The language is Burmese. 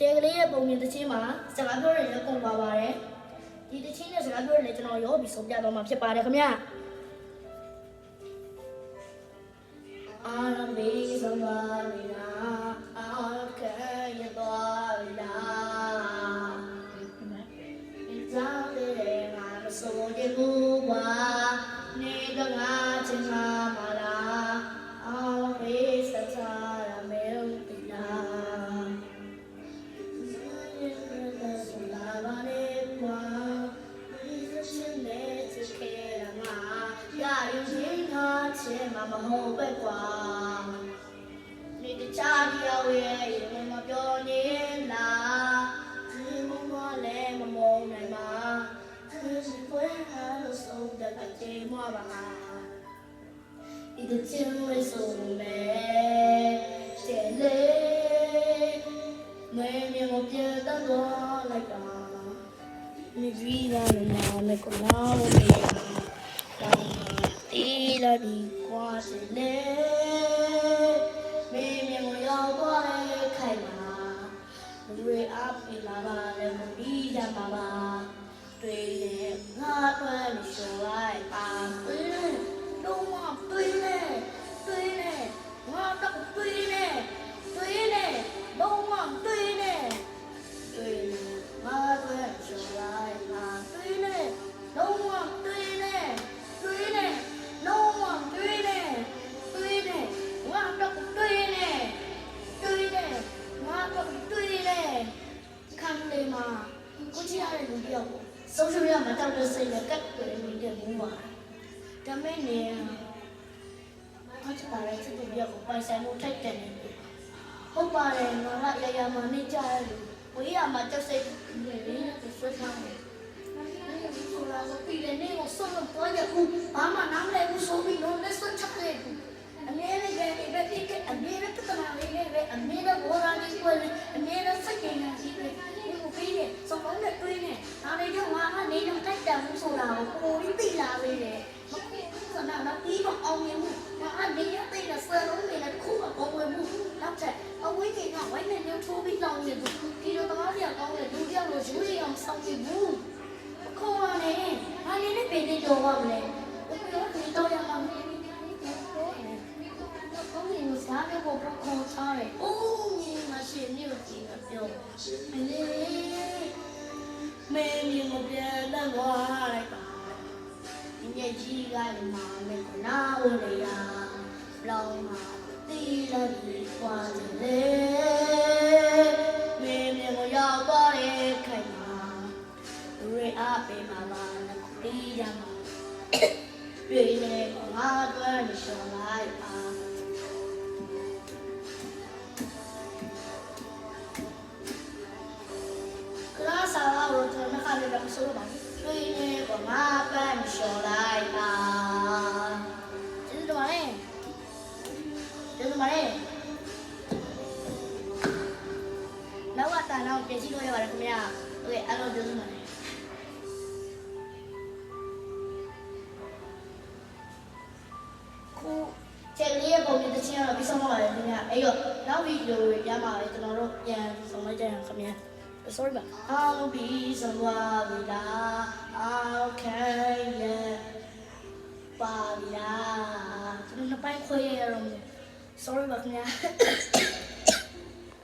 တဲကလေးရဲ့ပုံမြင်သချင်းမှာစကားပြောရတဲ့ပုံပါပါတယ်ဒီသချင်းနဲ့စကားပြောရတဲ့ကျွန်တော်ရောပြီးဆုံးပြတော့မှာဖြစ်ပါတယ်ခင်ဗျအားလုံးပြီးဆုံးပါပြီလားအားကဲရသွားပြီလားဒီကြောင့်တဲ့ငါမစိုးတဲ့ဘူးကွာနေတော့ငါချင်မှာမလားအားလုံးပြီးစချာရမယ်ပြီလားမဟုတ်ပဲကွာနေတခြားပြောင်းရဲ့ရင်မပြောနေလားဒီမမလည်းမမုန်းနိုင်မှာသူစပွေးဟာလို့ဆုံးတဲ့ကြေးမပါဒီတချင်လေးဆုံးမဲ့တဲ့လေမင်းမျိုးပြတ်တော့လိုက်တာမိဗီလာနာမကလာဝေးတီလာဒီကွာစလေမေမြေကိုရောက်သွားတဲ့ခိုင်မှာလူတွေအားပေးလာပါလေမပြီးကြပါပါတွေ့ရင်ငါတွေ့လို့ဆိုလိုက်ပါတွေ့တော့မတွေ့နဲ့တွေ့နဲ့ငါတော့တွေ့နဲ့တွေ့နဲ့တော့မတွေ့နဲ့တွေ့ရင်ငါတွေ့ဆိုလိုက်ပါတွေ့နဲ့တော့မတွေ့နဲ့တွေ့နဲ့no one doing it what not doing it what not doing it ခံလေမှာကိုကြည့်ရတဲ့လူပြောက်ကိုဆုံးရှုံးရမှာတောက်တဲ့စိတ်နဲ့ကတ်တယ်နေတဲ့ဘူးပါဒါမဲ့နေအချပါရဲသူ့ပြောက်ကိုပိုင်ဆိုင်မှုထိုက်တယ်နေဟုတ်ပါတယ်ငါကရရမှာနေကြရလို့ဝေးရမှာတောက်စိတ်နေနေဆွဲထားတယ်ဆိုတာကိုပြည်နေကိုဆုံးလို့ပေါ်ရကူဘာမှနားမလဲဘူးဆိုပြီးတော့လက်စွပ်ချက်တယ်အမေလည်းပဲဒီကအမေလည်းတမန်လေးလည်းပဲအမေလည်းဘောရာကြီးကိုလည်းအမေလည်းစက်ကိန်းကြီးပဲဒီကိုပြီးနေစုံလုံးနဲ့တွေးနေဒါလေးတော့ငါကနေတော့တိုက်တယ်ဘူးဆိုတာကိုကိုပြီးသိလာသေးတယ်မကူစနာတော့ပြီးတော့အောင်မြင်မှုငါအနေနဲ့သိတဲ့ဆွဲလုံးတွေလည်းခုမှပေါ်ဝင်မှုနောက်ထပ်အဝိဇ္ဇာကဝိုင်းနေလို့ထိုးပြီးလောင်နေသူဒီလိုတမားပြကောင်းတဲ့လူပြောက်လို့ယူရီအောင်စောင့်ကြည့်ဘူးခေါ်ပါနဲ့ငါလည်းပြင်နေတော့ပါမလဲဘယ်လိုဒီတော့ရမှာမလဲကောင်းနေလို့စားရဖို့ခေါ်စားတယ်အိုးမရှိနေလို့ကြည့်တော့ပြောမလေးမင်းမြင်မပြန်တော့လိုက်ပါဒီညကြီးကလည်းမာမယ်ကနာဝလေရလောင်းမှာတီးလို့ဒီကွာလေမင်းမြင်ကိုရောက်သွားတဲ့ခိုင်မှာရေအားပေးမှာပါပြီးရမှာတွေ့နေငါတွေ့နေရှော်လိုက်ပါကလာစားတော့ကျွန်တော်ခါလေးပဲဆိုတော့ပါတွေ့နေငါတွေ့နေရှော်လိုက်ပါကျေးဇူးတော်ပါတယ်ကျေးဇူးပါတယ်နောက်ကတန်တော့ပြင်စီလို့ရပါတယ်ခင်ဗျာโอเคအဲ့တော့ကျေးဇူးပါတယ်ကျန်လေးပုံမြင်တဲ့ချင်းတော့ပြီးဆုံးတော့ပါတယ်ခင်ဗျာအဲ့တော့နောက်ဗီဒီယိုတွေပြမှာပဲကျွန်တော်တို့ပြန်ဆုံးလိုက်ကြရအောင်ခင်ဗျာ sorry ပါအားလုံးပြီးဆုံးသွားပြီလား okay yeah ပါပြီလားကျွန်တော်နှစ်ပိုင်းခွဲရအောင် sorry ပါခင်ဗျာ